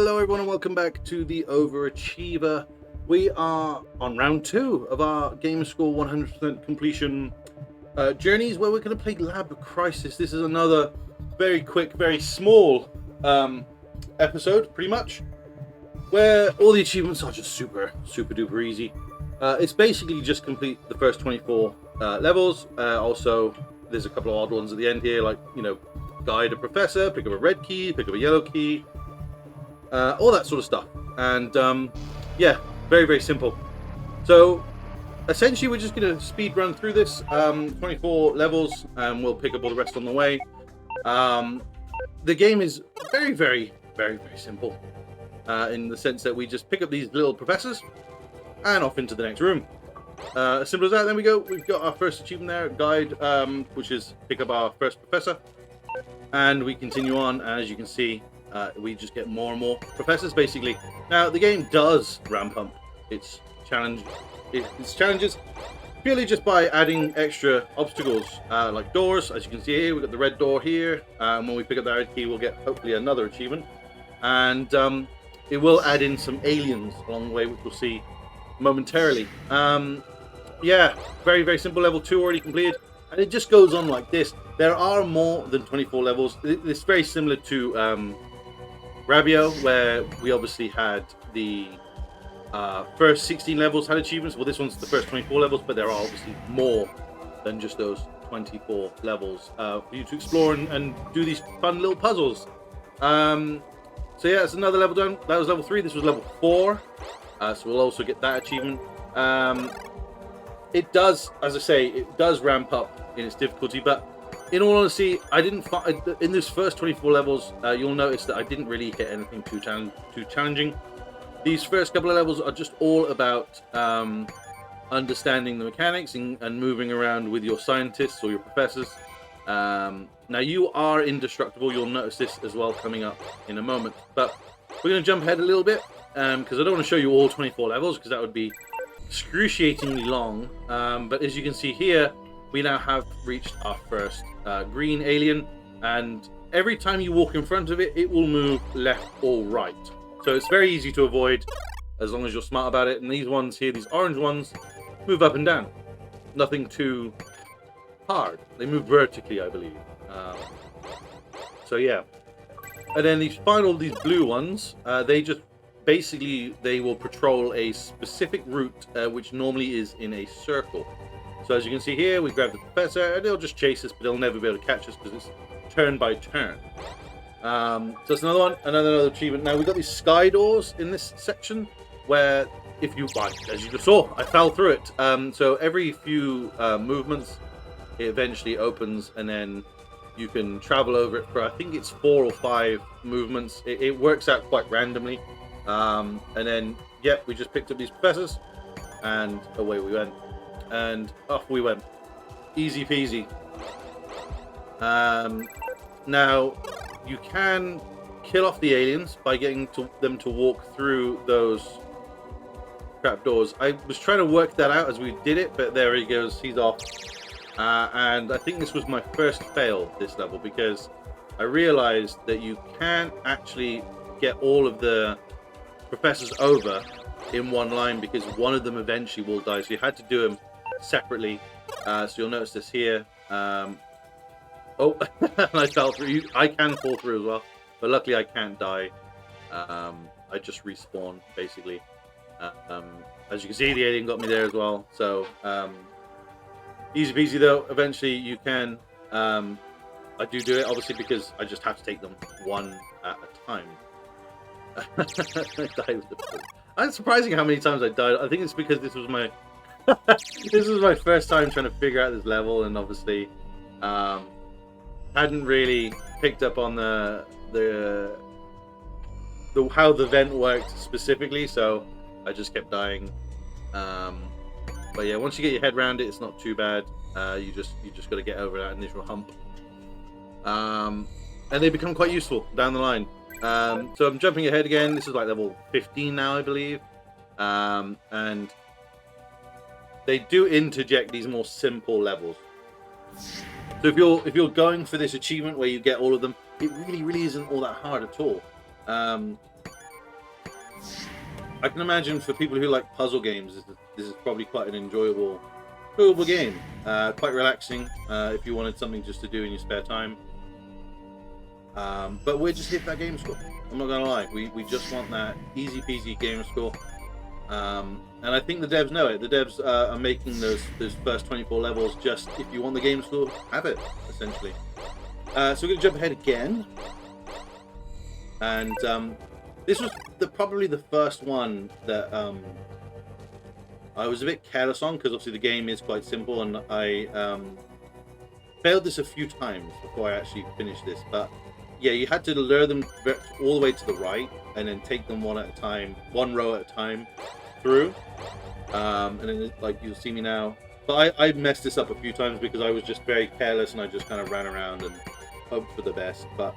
Hello everyone and welcome back to the Overachiever. We are on round 2 of our Gamerscore 100% completion journeys, where we're going to play Lab Crisis. This is another very quick, very small episode, pretty much, where all the achievements are just super duper easy. It's basically just complete the first 24 levels. Also, there's a couple of odd ones at the end here, like, you know, guide a professor, pick up a red key, pick up a yellow key, all that sort of stuff. And yeah, very simple. So essentially we're just going to speed run through this 24 levels, and we'll pick up all the rest on the way. The game is very simple, in the sense that we just pick up these little professors and off into the next room. As simple as that. Then we go. We've got our first achievement there, guide, which is pick up our first professor, and we continue on. And as you can see, we just get more and more professors, basically. Now, the game does ramp up its challenges purely just by adding extra obstacles, like doors. As you can see here, we've got the red door here. When we pick up that red key, we'll get hopefully another achievement. And it will add in some aliens along the way, which we'll see momentarily. Yeah, very simple. Level 2 already completed. And it just goes on like this. There are more than 24 levels. It's very similar to Rabio, where we obviously had the first 16 levels had achievements. Well, this one's the first 24 levels, but there are obviously more than just those 24 levels for you to explore and do these fun little puzzles. So yeah, it's another level done. That was level 3. This was level 4. So we'll also get that achievement. It does, as I say, it does ramp up in its difficulty, but in all honesty, I didn't find in this first 24 levels. You'll notice that I didn't really hit anything too challenging. These first couple of levels are just all about understanding the mechanics and moving around with your scientists or your professors. Now, you are indestructible. You'll notice this as well coming up in a moment. But we're going to jump ahead a little bit, because I don't want to show you all 24 levels, because that would be excruciatingly long. But as you can see here, we now have reached our first green alien, and every time you walk in front of it, it will move left or right. So it's very easy to avoid as long as you're smart about it. And these ones here, these orange ones, move up and down. Nothing too hard. They move vertically, I believe. So yeah. And then these blue ones, they just basically, they will patrol a specific route, which normally is in a circle. So as you can see here, we grab the professor, and they'll just chase us, but they'll never be able to catch us because it's turn by turn. So that's another one, another achievement. Now, we've got these sky doors in this section, where if you, as you just saw, I fell through it. So every few movements, it eventually opens, and then you can travel over it for, I think it's 4 or 5 movements. It works out quite randomly. And then, yeah, we just picked up these professors, and away we went. And off we went. Easy peasy. Now, you can kill off the aliens by getting them to walk through those trapdoors. I was trying to work that out as we did it, but there he goes. He's off. And I think this was my first fail this level, because I realized that you can't actually get all of the professors over in one line, because one of them eventually will die. So you had to do them separately. So you'll notice this here. Oh, I fell through. I can fall through as well, but luckily I can't die. I just respawn, basically. As you can see, the alien got me there as well. So easy peasy though. Eventually you can. I do it, obviously, because I just have to take them one at a time. I died with the... It's surprising how many times I died. I think it's because this was my this was my first time trying to figure out this level, and obviously hadn't really picked up on the how the vent worked specifically, so I just kept dying. But yeah, once you get your head around it, it's not too bad. You just got to get over that initial hump, and they become quite useful down the line. So I'm jumping ahead again. This is like level 15 now, I believe. And they do interject these more simple levels. So if you're going for this achievement where you get all of them, it really isn't all that hard at all. I can imagine for people who like puzzle games, this is probably quite an enjoyable game. Quite relaxing if you wanted something just to do in your spare time. But we're just here for that game score. I'm not gonna lie, we just want that easy peasy game score. And I think the devs know it. The devs are making those first 24 levels just if you want the game score, have it, essentially. So we're gonna jump ahead again. And this was probably the first one that I was a bit careless on, because obviously the game is quite simple, and I failed this a few times before I actually finished this. But yeah, you had to lure them all the way to the right, and then take them one at a time, one row at a time through. And then, like, you'll see me now. But I messed this up a few times because I was just very careless, and I just kind of ran around and hoped for the best. But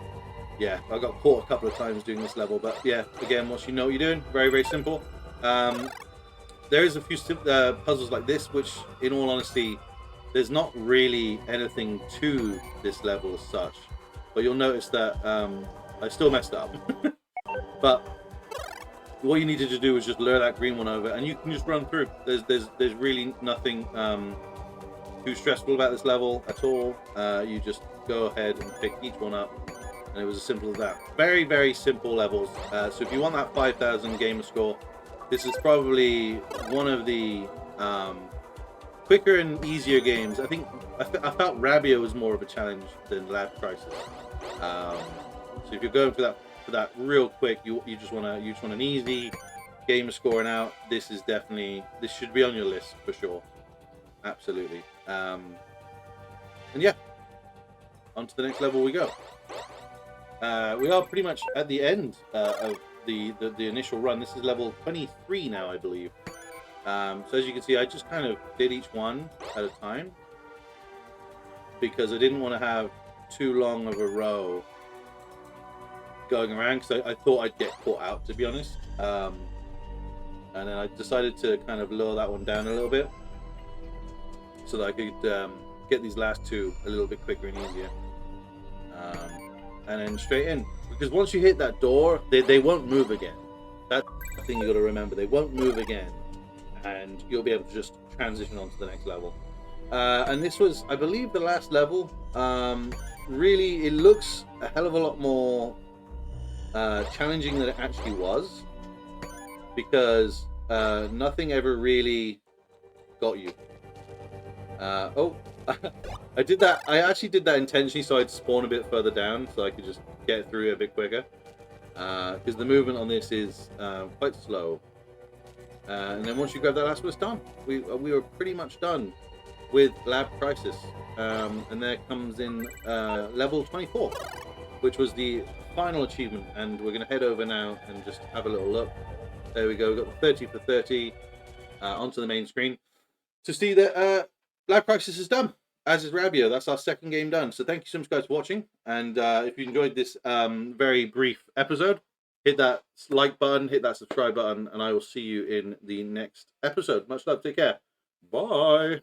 yeah, I got caught a couple of times doing this level. But yeah, again, once you know what you're doing, very, very simple. There is a few puzzles like this, which, in all honesty, there's not really anything to this level as such. But you'll notice that I still messed up. But what you needed to do is just lure that green one over, and you can just run through. There's really nothing too stressful about this level at all. You just go ahead and pick each one up, and it was as simple as that. Very, very simple levels. So if you want that 5,000 gamer score, this is probably one of the quicker and easier games. I think I felt Rabio was more of a challenge than Lab Crisis. So if you're going for that real quick, you just want an easy gamer scoring out. This should be on your list for sure. Absolutely. And yeah, on to the next level we go. We are pretty much at the end of the initial run. This is level 23 now, I believe. So as you can see, I just kind of did each one at a time because I didn't want to have too long of a row going around, because I thought I'd get caught out, to be honest. And then I decided to kind of lower that one down a little bit so that I could get these last two a little bit quicker and easier. And then straight in, because once you hit that door, they won't move again. That's the thing you got to remember. They won't move again, and you'll be able to just transition on to the next level. And this was, I believe, the last level. Really, it looks a hell of a lot more challenging than it actually was, because nothing ever really got you. Oh, I did that. I actually did that intentionally, so I'd spawn a bit further down, so I could just get through a bit quicker. Because the movement on this is quite slow. And then once you grab that last one, it's done. We were pretty much done with Lab Crisis. And there comes in level 24, which was the final achievement. And we're going to head over now and just have a little look. There we go. We've got the 30 for 30 onto the main screen to see that Lab Crisis is done, as is Rabio. That's our second game done. So thank you so much, guys, for watching. And if you enjoyed this very brief episode, hit that like button, hit that subscribe button, and I will see you in the next episode. Much love. Take care. Bye.